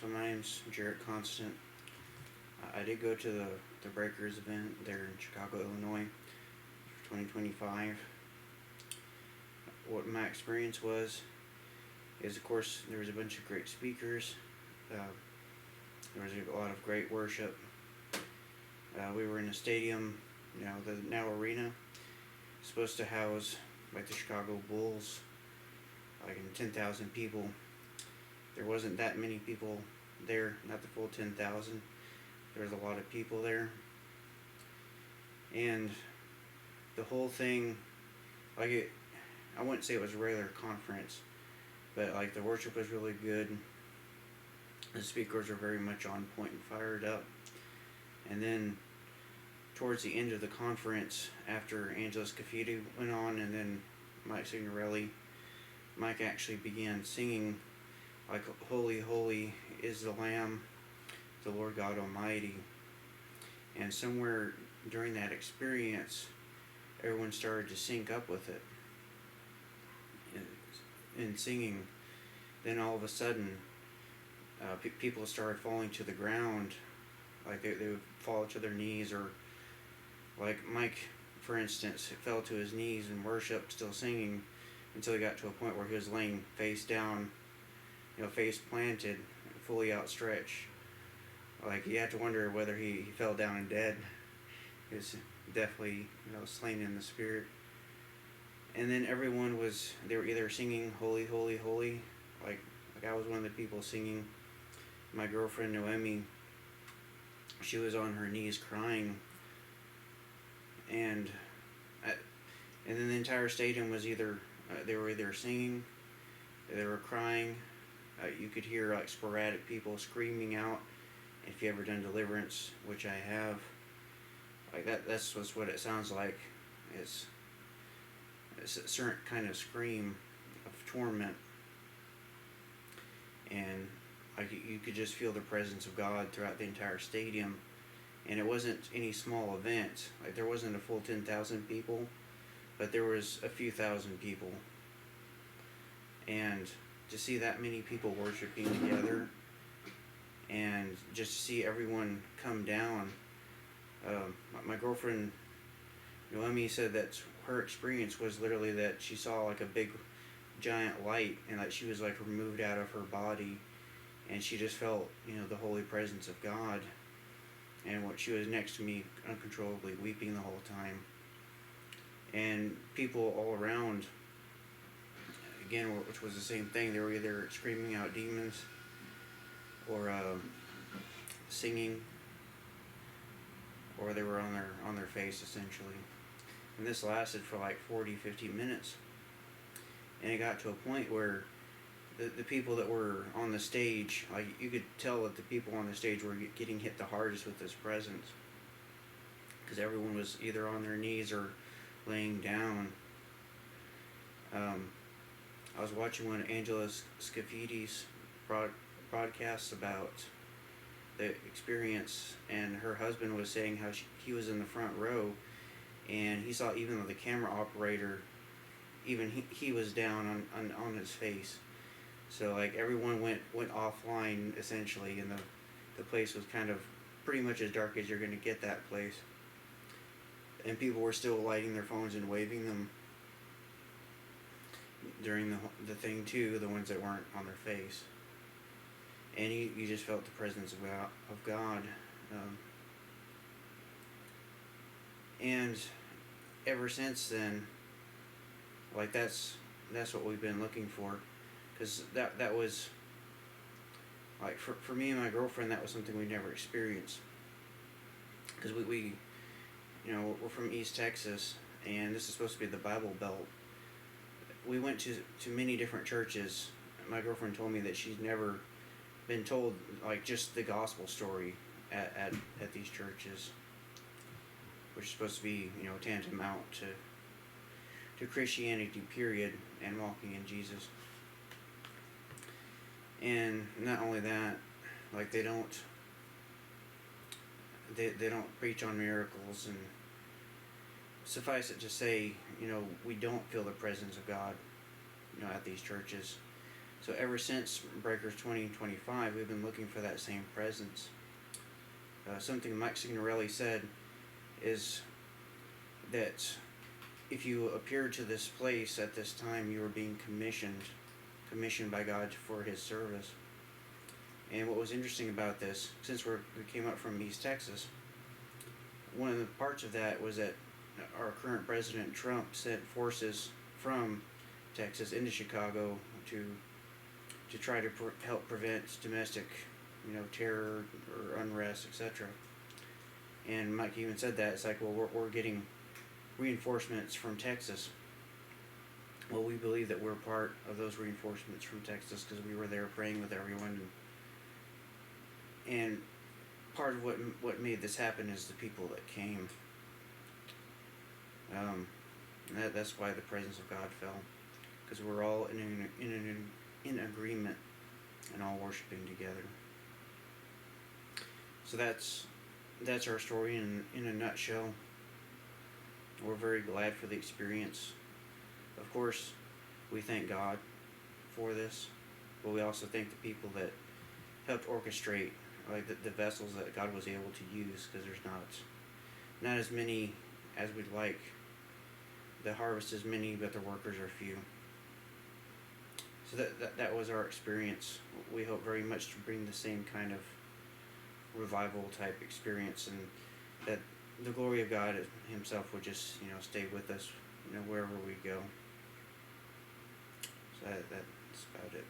So my name's Jarrett Constant. I did go to the Breakers event there in Chicago, Illinois for 2025. What my experience was is, of course, there was a bunch of great speakers. There was a lot of great worship. We were in a stadium, the now arena, supposed to house like the Chicago Bulls, like 10,000 people. There wasn't that many people there, not the full 10,000. There was a lot of people there. And the whole thing, I wouldn't say it was a regular conference, but like the worship was really good. The speakers were very much on point and fired up. And then towards the end of the conference, after Angela Scafidi went on and then Mike Signorelli, Mike actually began singing like "Holy, Holy is the Lamb, the Lord God Almighty." And somewhere during that experience, everyone started to sync up with it in singing. Then all of a sudden, people started falling to the ground, like they would fall to their knees, or like Mike, for instance, fell to his knees in worship, still singing, until he got to a point where he was laying face down, face planted, fully outstretched. Like you had to wonder whether he fell down and dead. He was definitely, slain in the spirit. And then they were either singing "Holy, Holy, Holy," like I was one of the people singing. My girlfriend Noemi, she was on her knees crying, and then the entire stadium was they were either singing, they were crying. You could hear like sporadic people screaming out. If you ever done deliverance, which I have, like that's what it sounds like. It's a certain kind of scream of torment, and like you could just feel the presence of God throughout the entire stadium. And it wasn't any small event. Like there wasn't a full 10,000 people, but there was a few thousand people. And to see that many people worshiping together, and just to see everyone come down. My girlfriend Noemi said that her experience was literally that she saw like a big giant light, and like she was like removed out of her body, and she just felt the holy presence of God. And when she was next to me, uncontrollably weeping the whole time. And people all around, again, which was the same thing, they were either screaming out demons or singing, or they were on their face essentially. And this lasted for like 40-50 minutes. And it got to a point where the people that were on the stage, like you could tell that the people on the stage were getting hit the hardest with this presence, because everyone was either on their knees or laying down. I was watching one of Angela Scafidi's broadcasts about the experience, and her husband was saying how he was in the front row, and he saw even the camera operator, even he was down on his face. So like everyone went offline essentially, and the place was kind of pretty much as dark as you're going to get that place. And people were still lighting their phones and waving them during the thing too, the ones that weren't on their face. And you just felt the presence of God. And ever since then, like that's what we've been looking for. Because that was, like, for me and my girlfriend, that was something we never experienced. Because we're from East Texas, and this is supposed to be the Bible Belt. We went to many different churches. My girlfriend told me that she's never been told, like, just the gospel story at these churches, which is supposed to be, tantamount to Christianity, period, and walking in Jesus. And not only that, like they don't preach on miracles, and suffice it to say, we don't feel the presence of God, at these churches. So ever since Breakers 2025, we've been looking for that same presence. Something Mike Signorelli said is that if you appeared to this place at this time, you were being commissioned by God for His service. And what was interesting about this, since we came up from East Texas, one of the parts of that was that our current President Trump sent forces from Texas into Chicago to try to help prevent domestic, terror or unrest, etc. And Mike even said that it's like, well, we're getting reinforcements from Texas. Well, we believe that we're part of those reinforcements from Texas because we were there praying with everyone, and part of what made this happen is the people that came. That's why the presence of God fell, because we're all in agreement and all worshiping together. So that's our story in a nutshell. We're very glad for the experience. Of course, we thank God for this, but we also thank the people that helped orchestrate, like the vessels that God was able to use, because there's not as many as we'd like. The harvest is many, but the workers are few. So that was our experience. We hope very much to bring the same kind of revival type experience, and that the glory of God Himself would just stay with us wherever we go. So that's about it.